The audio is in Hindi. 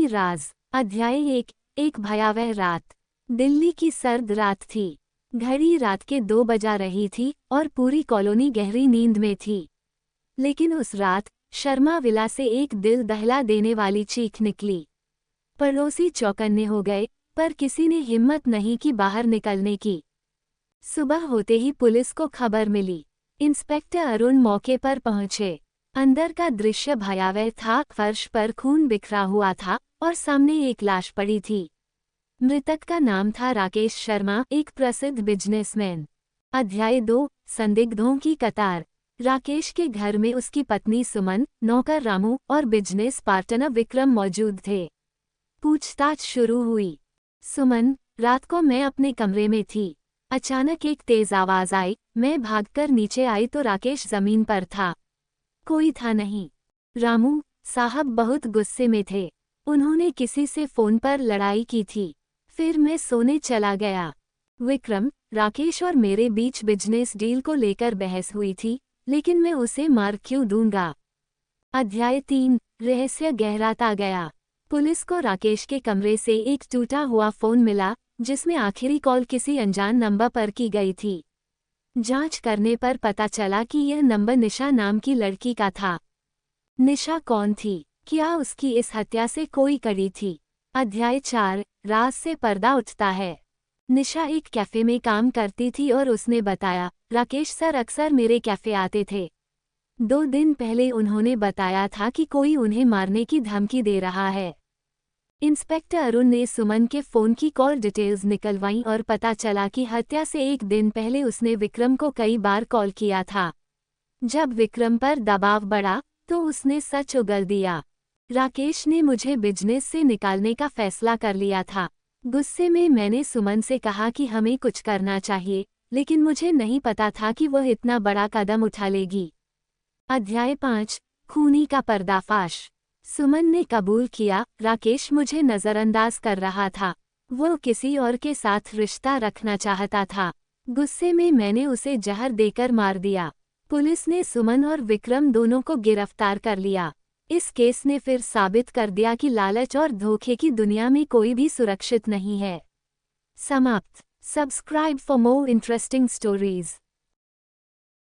असली राज। अध्याय 1। एक भयावह रात। दिल्ली की सर्द रात थी। घड़ी रात के 2 बजा रही थी और पूरी कॉलोनी गहरी नींद में थी। लेकिन उस रात शर्मा विला से एक दिल दहला देने वाली चीख निकली। पड़ोसी चौकन्ने हो गए, पर किसी ने हिम्मत नहीं की बाहर निकलने की। सुबह होते ही पुलिस को खबर मिली। इंस्पेक्टर अरुण मौके पर पहुंचे। अंदर का दृश्य भयावह था। फर्श पर खून बिखरा हुआ था और सामने एक लाश पड़ी थी। मृतक का नाम था राकेश शर्मा, एक प्रसिद्ध बिजनेसमैन। अध्याय 2। संदिग्धों की कतार। राकेश के घर में उसकी पत्नी सुमन, नौकर रामू और बिजनेस पार्टनर विक्रम मौजूद थे। पूछताछ शुरू हुई। सुमन, रात को मैं अपने कमरे में थी। अचानक एक तेज आवाज आई। मैं भागकर नीचे आई तो राकेश जमीन पर था। कोई था नहीं। रामू साहब बहुत गुस्से में थे। उन्होंने किसी से फोन पर लड़ाई की थी। फिर मैं सोने चला गया। विक्रम, राकेश और मेरे बीच बिजनेस डील को लेकर बहस हुई थी, लेकिन मैं उसे मार क्यों दूंगा। अध्याय 3। रहस्य गहराता गया। पुलिस को राकेश के कमरे से एक टूटा हुआ फोन मिला, जिसमें आखिरी कॉल किसी अनजान नंबर पर की गई थी। जांच करने पर पता चला कि यह नंबर निशा नाम की लड़की का था। निशा कौन थी? क्या उसकी इस हत्या से कोई कड़ी थी? अध्याय 4। राज से पर्दा उठता है। निशा एक कैफे में काम करती थी और उसने बताया, राकेश सर अक्सर मेरे कैफे आते थे। 2 दिन पहले उन्होंने बताया था कि कोई उन्हें मारने की धमकी दे रहा है। इंस्पेक्टर अरुण ने सुमन के फ़ोन की कॉल डिटेल्स निकलवाईं और पता चला कि हत्या से 1 दिन पहले उसने विक्रम को कई बार कॉल किया था। जब विक्रम पर दबाव बढ़ा तो उसने सच उगल दिया। राकेश ने मुझे बिजनेस से निकालने का फैसला कर लिया था। गुस्से में मैंने सुमन से कहा कि हमें कुछ करना चाहिए, लेकिन मुझे नहीं पता था कि वह इतना बड़ा कदम उठा लेगी। अध्याय 5। खूनी का पर्दाफाश। सुमन ने कबूल किया, राकेश मुझे नज़रअंदाज कर रहा था। वो किसी और के साथ रिश्ता रखना चाहता था। गुस्से में मैंने उसे जहर देकर मार दिया। पुलिस ने सुमन और विक्रम दोनों को गिरफ्तार कर लिया। इस केस ने फिर साबित कर दिया कि लालच और धोखे की दुनिया में कोई भी सुरक्षित नहीं है। समाप्त। Subscribe for more interesting stories.